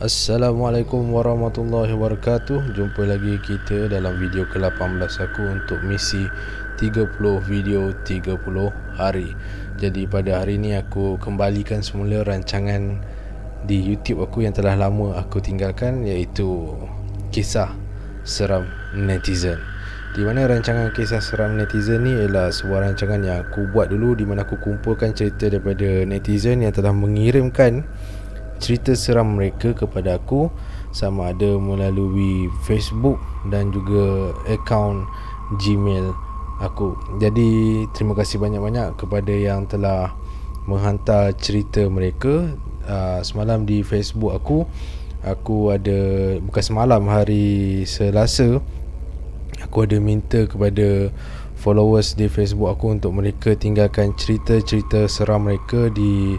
Assalamualaikum warahmatullahi wabarakatuh. Jumpa lagi kita dalam video ke-18 aku untuk misi 30 video 30 hari. Jadi pada hari ini aku kembalikan semula rancangan di YouTube aku yang telah lama aku tinggalkan, iaitu kisah seram netizen. Di mana rancangan kisah seram netizen ni ialah sebuah rancangan yang aku buat dulu, di mana aku kumpulkan cerita daripada netizen yang telah mengirimkan cerita seram mereka kepada aku, sama ada melalui Facebook dan juga akaun Gmail aku. Jadi terima kasih banyak-banyak kepada yang telah menghantar cerita mereka. Semalam di Facebook aku ada, bukan semalam, hari Selasa, aku ada minta kepada followers di Facebook aku untuk mereka tinggalkan cerita-cerita seram mereka di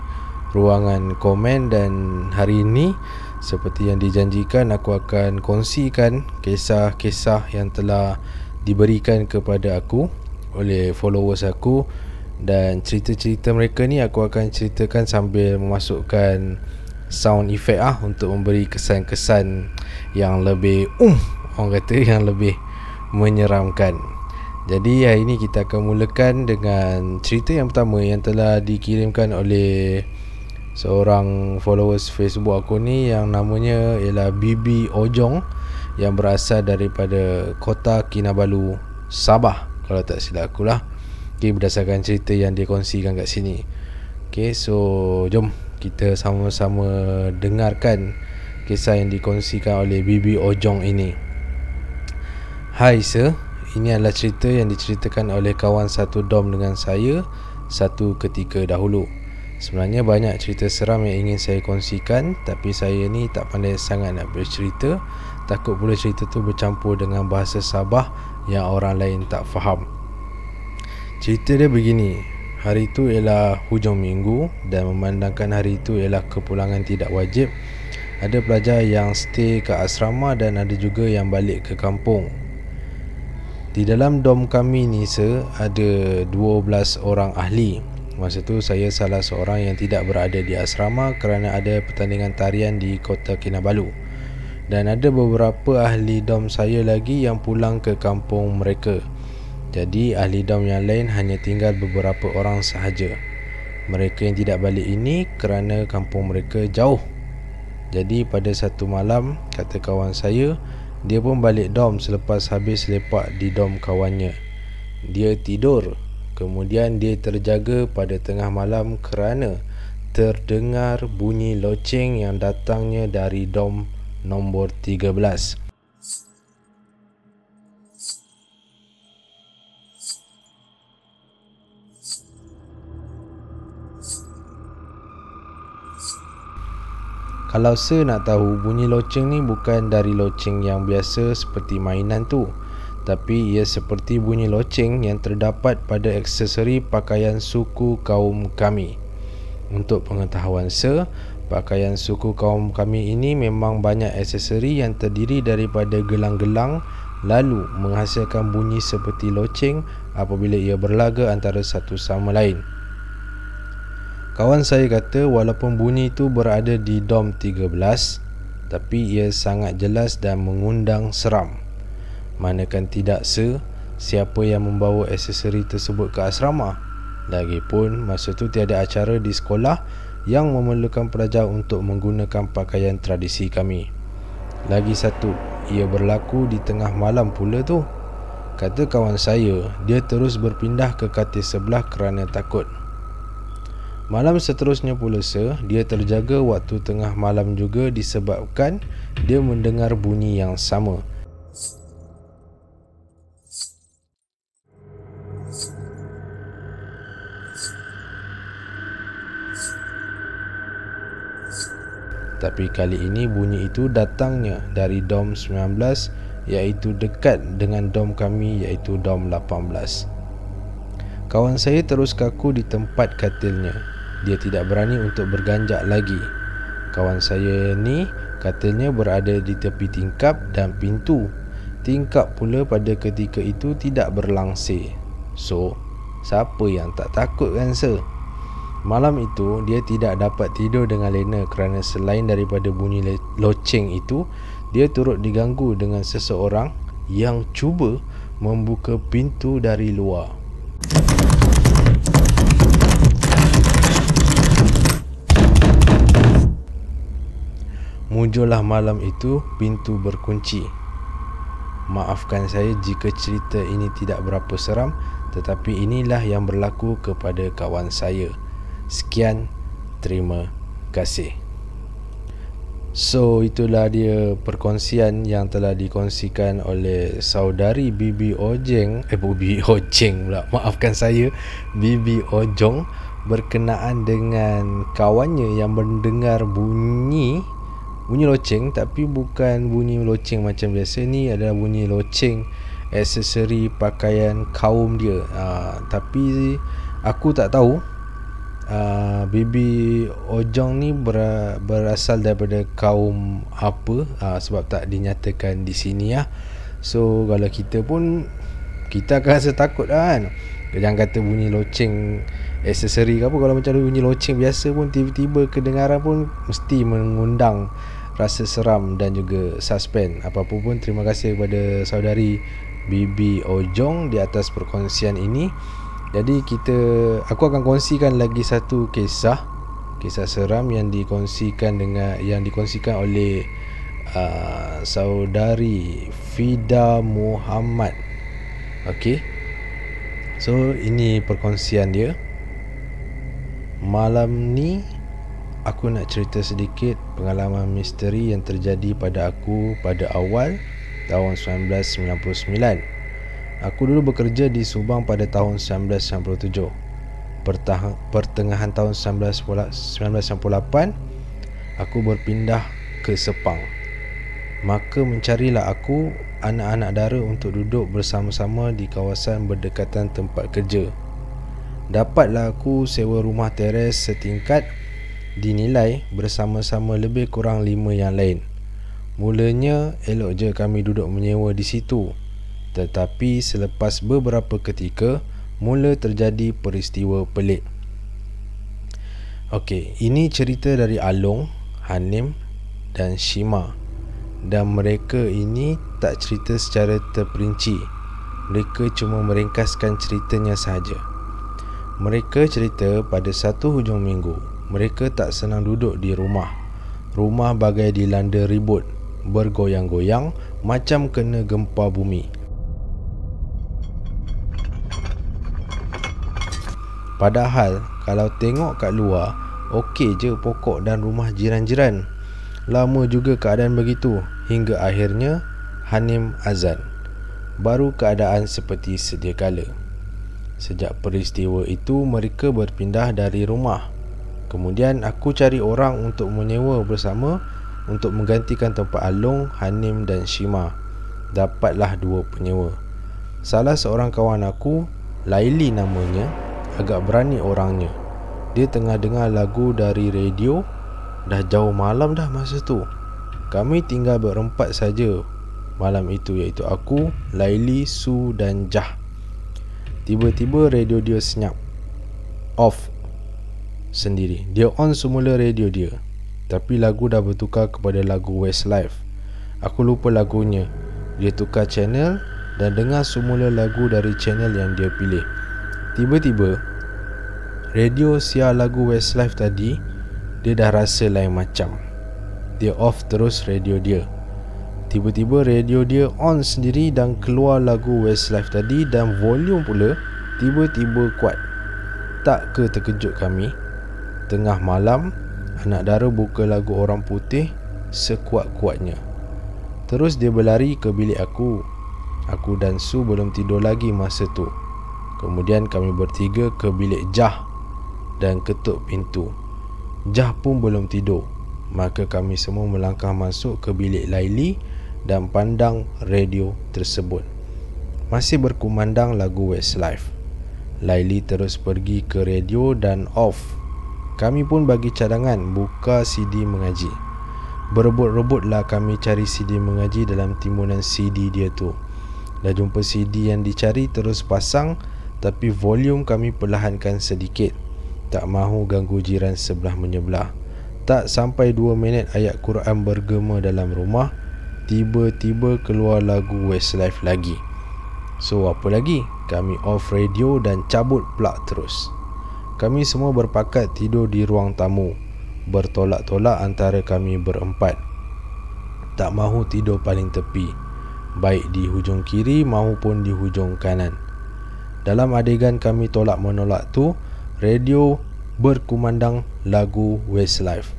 ruangan komen. Dan hari ini, seperti yang dijanjikan, aku akan kongsikan kisah-kisah yang telah diberikan kepada aku oleh followers aku. Dan cerita-cerita mereka ni aku akan ceritakan sambil memasukkan sound effect untuk memberi kesan-kesan yang lebih orang kata yang lebih menyeramkan. Jadi hari ini kita akan mulakan dengan cerita yang pertama yang telah dikirimkan oleh seorang followers Facebook aku ni, yang namanya ialah Bibi Ojong, yang berasal daripada Kota Kinabalu, Sabah, kalau tak silap aku lah. Okay, berdasarkan cerita yang dia kongsikan kat sini. Okay, so jom kita sama-sama dengarkan kisah yang dikongsikan oleh Bibi Ojong ini. Hai sir, ini adalah cerita yang diceritakan oleh kawan satu dom dengan saya satu ketika dahulu. Sebenarnya banyak cerita seram yang ingin saya kongsikan, tapi saya ni tak pandai sangat nak bercerita. Takut pula cerita tu bercampur dengan bahasa Sabah yang orang lain tak faham. Cerita dia begini. Hari tu ialah hujung minggu dan memandangkan hari tu ialah kepulangan tidak wajib. Ada pelajar yang stay ke asrama dan ada juga yang balik ke kampung. Di dalam dom kami ni ada 12 orang ahli. Masa tu saya salah seorang yang tidak berada di asrama kerana ada pertandingan tarian di Kota Kinabalu. Dan ada beberapa ahli dom saya lagi yang pulang ke kampung mereka. Jadi ahli dom yang lain hanya tinggal beberapa orang sahaja. Mereka yang tidak balik ini kerana kampung mereka jauh. Jadi pada satu malam, kata kawan saya, dia pun balik dom selepas habis lepak di dom kawannya. Dia tidur. Kemudian dia terjaga pada tengah malam kerana terdengar bunyi loceng yang datangnya dari dom nombor 13. Kalau saya nak tahu, bunyi loceng ni bukan dari loceng yang biasa seperti mainan tu, tapi ia seperti bunyi loceng yang terdapat pada aksesori pakaian suku kaum kami. Untuk pengetahuan pakaian suku kaum kami ini memang banyak aksesori yang terdiri daripada gelang-gelang, lalu menghasilkan bunyi seperti loceng apabila ia berlaga antara satu sama lain. Kawan saya kata walaupun bunyi itu berada di dom 13, tapi ia sangat jelas dan mengundang seram. Manakan tidak siapa yang membawa aksesori tersebut ke asrama. Lagipun masa tu tiada acara di sekolah yang memerlukan pelajar untuk menggunakan pakaian tradisi kami. Lagi satu, ia berlaku di tengah malam pula tu. Kata kawan saya, dia terus berpindah ke katil sebelah kerana takut. Malam seterusnya pula dia terjaga waktu tengah malam juga disebabkan dia mendengar bunyi yang sama. Tapi kali ini bunyi itu datangnya dari dom 19, iaitu dekat dengan dom kami, iaitu dom 18. Kawan saya terus kaku di tempat katilnya. Dia tidak berani untuk berganjak lagi. Kawan saya ni katilnya berada di tepi tingkap dan pintu. Tingkap pula pada ketika itu tidak berlangsir. So, siapa yang tak takut kan Malam itu dia tidak dapat tidur dengan lena kerana selain daripada bunyi loceng itu, dia turut diganggu dengan seseorang yang cuba membuka pintu dari luar. Muncullah malam itu pintu berkunci. Maafkan saya jika cerita ini tidak berapa seram, tetapi inilah yang berlaku kepada kawan saya. Sekian, terima kasih. So, itulah dia perkongsian yang telah dikongsikan oleh saudari Bibi Ojeng Bibi Ojeng pula, maafkan saya, Bibi Ojong, berkenaan dengan kawannya yang mendengar bunyi loceng, tapi bukan bunyi loceng macam biasa. Ni adalah bunyi loceng aksesori pakaian kaum dia. Tapi aku tak tahu Bibi Ojong ni berasal daripada kaum apa, sebab tak dinyatakan di sini ya. So kalau kita pun, kita akan rasa takut kan. Jangan kata bunyi loceng aksesori ke apa, kalau macam bunyi loceng biasa pun tiba-tiba kedengaran pun mesti mengundang rasa seram dan juga suspense. Apapun pun, terima kasih kepada saudari Bibi Ojong di atas perkongsian ini. Jadi aku akan kongsikan lagi satu kisah seram yang dikongsikan oleh saudari Fida Muhammad. Okey. So ini perkongsian dia. Malam ni aku nak cerita sedikit pengalaman misteri yang terjadi pada aku pada awal tahun 1999. Aku dulu bekerja di Subang pada tahun 1997. Pertengahan tahun 1998, aku berpindah ke Sepang. Maka mencarilah aku anak-anak dara untuk duduk bersama-sama di kawasan berdekatan tempat kerja. Dapatlah aku sewa rumah teres setingkat dinilai bersama-sama lebih kurang 5 yang lain. Mulanya elok je kami duduk menyewa di situ. Tetapi selepas beberapa ketika, mula terjadi peristiwa pelik. Okey, ini cerita dari Along, Hanim dan Shima. Dan mereka ini tak cerita secara terperinci. Mereka cuma meringkaskan ceritanya sahaja. Mereka cerita pada satu hujung minggu, mereka tak senang duduk di rumah. Rumah bagai dilanda ribut, bergoyang-goyang macam kena gempa bumi. Padahal kalau tengok kat luar, okey je pokok dan rumah jiran-jiran. Lama juga keadaan begitu, hingga akhirnya Hanim azan. Baru keadaan seperti sedia kala. Sejak peristiwa itu, mereka berpindah dari rumah. Kemudian aku cari orang untuk menyewa bersama untuk menggantikan tempat Along, Hanim dan Shima. Dapatlah 2 penyewa. Salah seorang kawan aku, Laili namanya, agak berani orangnya. Dia tengah dengar lagu dari radio. Dah jauh malam dah masa tu. Kami tinggal berempat saja malam itu, iaitu aku, Laili, Su dan Jah. Tiba-tiba radio dia senyap, off sendiri. Dia on semula radio dia, tapi lagu dah bertukar kepada lagu Westlife. Aku lupa lagunya. Dia tukar channel dan dengar semula lagu dari channel yang dia pilih. Tiba-tiba radio siar lagu Westlife tadi, dia dah rasa lain macam. Dia off terus radio dia. Tiba-tiba radio dia on sendiri dan keluar lagu Westlife tadi, dan volume pula tiba-tiba kuat. Tak ke terkejut kami. Tengah malam, anak dara buka lagu orang putih sekuat-kuatnya. Terus dia berlari ke bilik aku. Aku dan Su belum tidur lagi masa tu. Kemudian kami bertiga ke bilik Jah dan ketuk pintu. Jah pun belum tidur. Maka kami semua melangkah masuk ke bilik Laili dan pandang radio tersebut. Masih berkumandang lagu Westlife. Laili terus pergi ke radio dan off. Kami pun bagi cadangan buka CD mengaji. Berebut-rebutlah kami cari CD mengaji dalam timbunan CD dia tu. Dah jumpa CD yang dicari, terus pasang, tapi volume kami perlahankan sedikit. Tak mahu ganggu jiran sebelah menyebelah. Tak sampai 2 minit ayat Quran bergema dalam rumah, tiba-tiba keluar lagu Westlife lagi. So apa lagi? Kami off radio dan cabut plug terus. Kami semua berpakat tidur di ruang tamu, bertolak-tolak antara kami berempat. Tak mahu tidur paling tepi, baik di hujung kiri maupun di hujung kanan. Dalam adegan kami tolak-menolak tu, radio berkumandang lagu Westlife.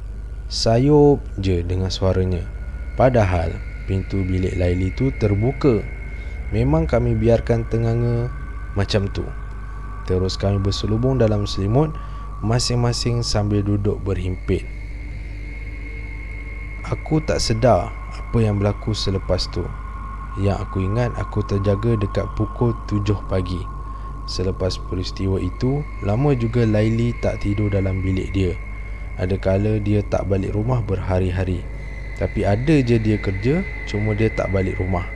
Sayup je dengar suaranya. Padahal pintu bilik Laili tu terbuka. Memang kami biarkan tenganga macam tu. Terus kami berselubung dalam selimut, masing-masing sambil duduk berhimpit. Aku tak sedar apa yang berlaku selepas tu. Yang aku ingat, aku terjaga dekat pukul 7 pagi. Selepas peristiwa itu, lama juga Laili tak tidur dalam bilik dia. Ada kala dia tak balik rumah berhari-hari. Tapi ada je dia kerja, cuma dia tak balik rumah.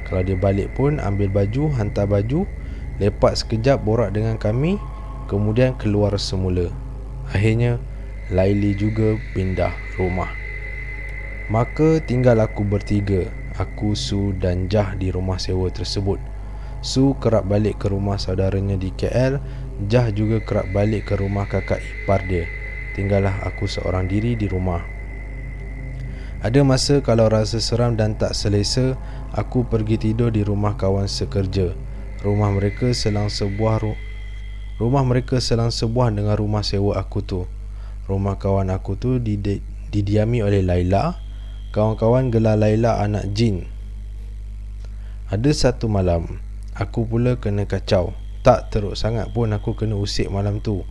Kalau dia balik pun ambil baju, hantar baju, lepak sekejap borak dengan kami, kemudian keluar semula. Akhirnya Laili juga pindah rumah. Maka tinggal aku bertiga, aku, Su dan Jah di rumah sewa tersebut. Su kerap balik ke rumah saudaranya di KL. Jah juga kerap balik ke rumah kakak ipar dia. Tinggallah aku seorang diri di rumah. Ada masa kalau rasa seram dan tak selesa, aku pergi tidur di rumah kawan sekerja. Rumah mereka selang sebuah dengan rumah sewa aku tu. Rumah kawan aku tu didiami oleh Laila. Kawan-kawan gelar Laila anak jin. Ada satu malam, aku pula kena kacau. Tak teruk sangat pun aku kena usik malam tu.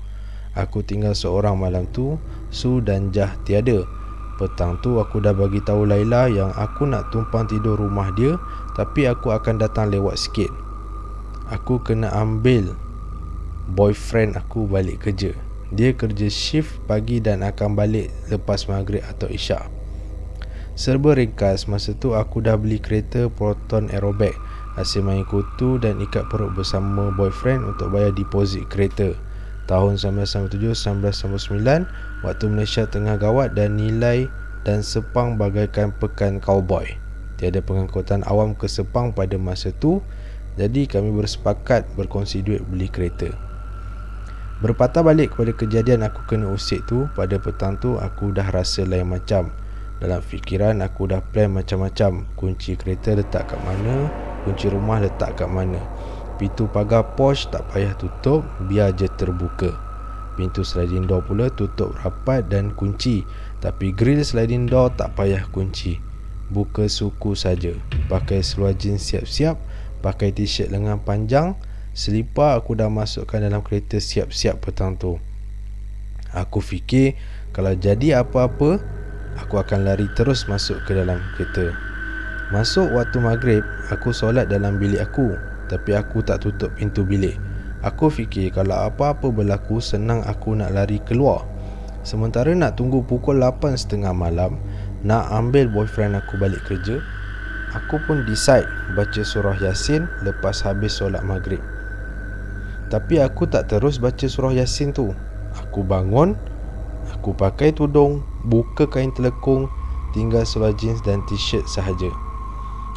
Aku tinggal seorang malam tu. Su dan Jah tiada. Petang tu aku dah bagi tahu Laila yang aku nak tumpang tidur rumah dia, tapi aku akan datang lewat sikit. Aku kena ambil boyfriend aku balik kerja. Dia kerja shift pagi dan akan balik lepas maghrib atau isyak. Serba ringkas, masa tu aku dah beli kereta Proton Aerobac, hasil main kutu dan ikat perut bersama boyfriend untuk bayar deposit kereta. Tahun 1997-1999, waktu Malaysia tengah gawat dan nilai dan Sepang bagaikan pekan cowboy. Tiada pengangkutan awam ke Sepang pada masa tu, jadi kami bersepakat berkongsi duit beli kereta. Berpatah balik kepada kejadian aku kena usik tu, pada petang tu aku dah rasa lain macam. Dalam fikiran aku dah plan macam-macam. Kunci kereta letak kat mana, kunci rumah letak kat mana. Pintu pagar Porsche tak payah tutup, biar je terbuka. Pintu sliding door pula tutup rapat dan kunci, tapi grill sliding door tak payah kunci. Buka suku saja. Pakai seluar jeans siap-siap, pakai t-shirt lengan panjang, selipar aku dah masukkan dalam kereta siap-siap petang tu. Aku fikir kalau jadi apa-apa, aku akan lari terus masuk ke dalam kereta. Masuk waktu maghrib, aku solat dalam bilik aku, tapi aku tak tutup pintu bilik. Aku fikir kalau apa-apa berlaku, senang aku nak lari keluar. Sementara nak tunggu pukul 8.30 malam, nak ambil boyfriend aku balik kerja, aku pun decide baca surah Yasin lepas habis solat maghrib. Tapi aku tak terus baca surah Yasin tu. Aku bangun, aku pakai tudung, buka kain telekung, tinggal seluar jeans dan t-shirt sahaja.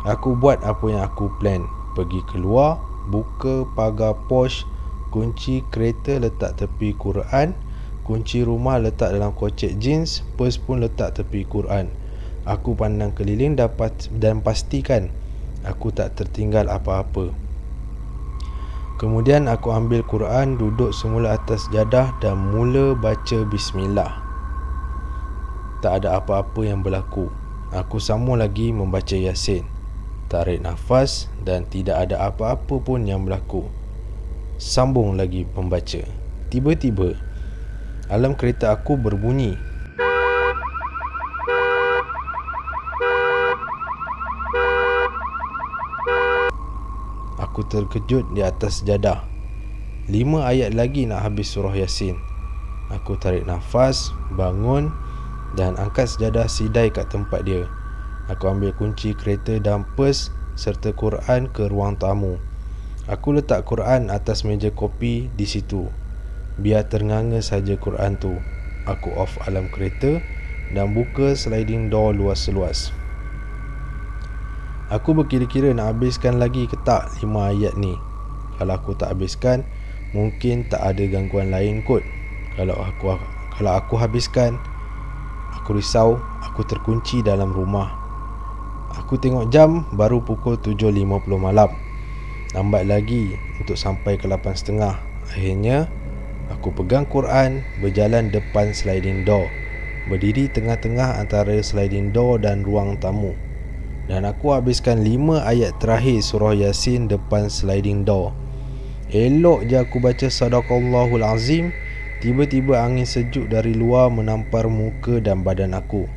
Aku buat apa yang aku plan. Pergi keluar, buka pagar Porsche, kunci kereta letak tepi Quran, kunci rumah letak dalam kocek jeans, purse pun letak tepi Quran. Aku pandang keliling dan pastikan aku tak tertinggal apa-apa. Kemudian aku ambil Quran, duduk semula atas jadah dan mula baca bismillah. Tak ada apa-apa yang berlaku. Aku sambung lagi membaca Yasin, tarik nafas dan tidak ada apa-apa pun yang berlaku. Sambung lagi membaca. Tiba-tiba alarm kereta aku berbunyi. Aku terkejut di atas jadah. 5 ayat lagi nak habis surah Yasin. Aku tarik nafas, bangun dan angkat sejadah sidai kat tempat dia. Aku ambil kunci kereta dan purse serta Quran ke ruang tamu. Aku letak Quran atas meja kopi di situ. Biar ternganga saja Quran tu. Aku off alarm kereta dan buka sliding door luas-luas. Aku berkira-kira nak habiskan lagi ke tak 5 ayat ni. Kalau aku tak habiskan, mungkin tak ada gangguan lain kot. Kalau aku habiskan, aku risau aku terkunci dalam rumah. Aku tengok jam, baru pukul 7.50 malam. Lambat lagi untuk sampai ke 8.30. Akhirnya aku pegang Quran, berjalan depan sliding door, berdiri tengah-tengah antara sliding door dan ruang tamu. Dan aku habiskan 5 ayat terakhir surah Yasin depan sliding door. Elok je aku baca Sadaqallahul Azim, tiba-tiba angin sejuk dari luar menampar muka dan badan aku.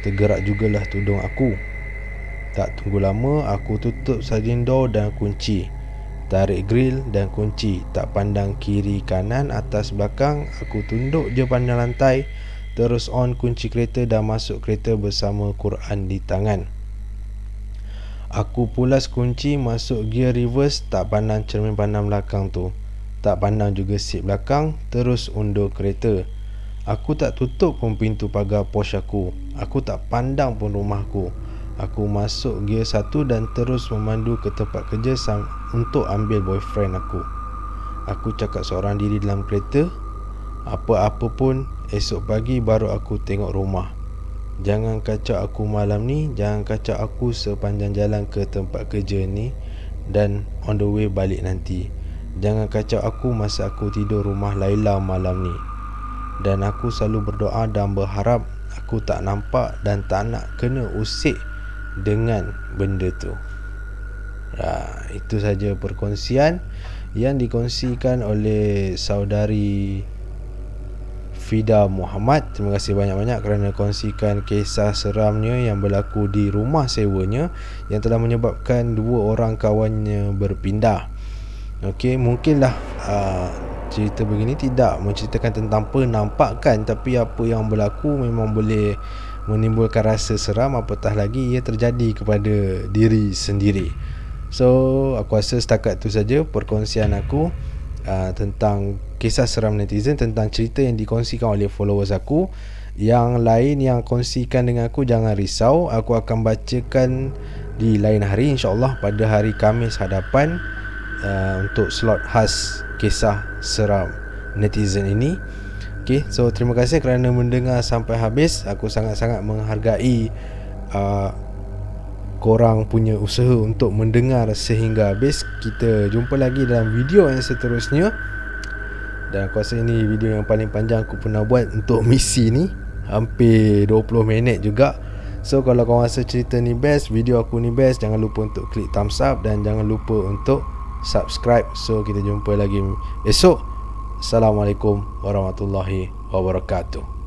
Tergerak jugalah tudung aku. Tak tunggu lama, aku tutup sliding door dan kunci. Tarik grill dan kunci. Tak pandang kiri kanan atas belakang. Aku tunduk je pandang lantai. Terus on kunci kereta dan masuk kereta bersama Quran di tangan. Aku pulas kunci, masuk gear reverse. Tak pandang cermin pandang belakang tu. Tak pandang juga seat belakang. Terus undur kereta. Aku tak tutup pun pintu pagar Porsche aku. Aku tak pandang pun rumahku. Aku masuk gear 1 dan terus memandu ke tempat kerja untuk ambil boyfriend aku. Aku cakap seorang diri dalam kereta. Apa-apa pun, esok pagi baru aku tengok rumah. Jangan kacau aku malam ni. Jangan kacau aku sepanjang jalan ke tempat kerja ni dan on the way balik nanti. Jangan kacau aku masa aku tidur rumah Laila malam ni. Dan aku selalu berdoa dan berharap aku tak nampak dan tak nak kena usik dengan benda tu. Itu saja perkongsian yang dikongsikan oleh saudari Fida Muhammad. Terima kasih banyak-banyak kerana kongsikan kisah seramnya yang berlaku di rumah sewanya yang telah menyebabkan 2 orang kawannya berpindah. Okey, mungkinlah cerita begini tidak menceritakan tentang penampakan, tapi apa yang berlaku memang boleh menimbulkan rasa seram, apatah lagi ia terjadi kepada diri sendiri. So, aku rasa setakat tu saja perkongsian aku tentang kisah seram netizen, tentang cerita yang dikongsikan oleh followers aku. Yang lain yang kongsikan dengan aku, jangan risau, aku akan bacakan di lain hari, insyaAllah pada hari Khamis hadapan, untuk slot khas kisah seram netizen ini. Okay, so terima kasih kerana mendengar sampai habis. Aku sangat-sangat menghargai korang punya usaha untuk mendengar sehingga habis. Kita jumpa lagi dalam video yang seterusnya. Dan aku rasa ini video yang paling panjang aku pernah buat untuk misi ni, hampir 20 minit juga. So kalau korang rasa cerita ni best, video aku ni best, jangan lupa untuk klik thumbs up dan jangan lupa untuk subscribe. So kita jumpa lagi esok. Assalamualaikum warahmatullahi wabarakatuh.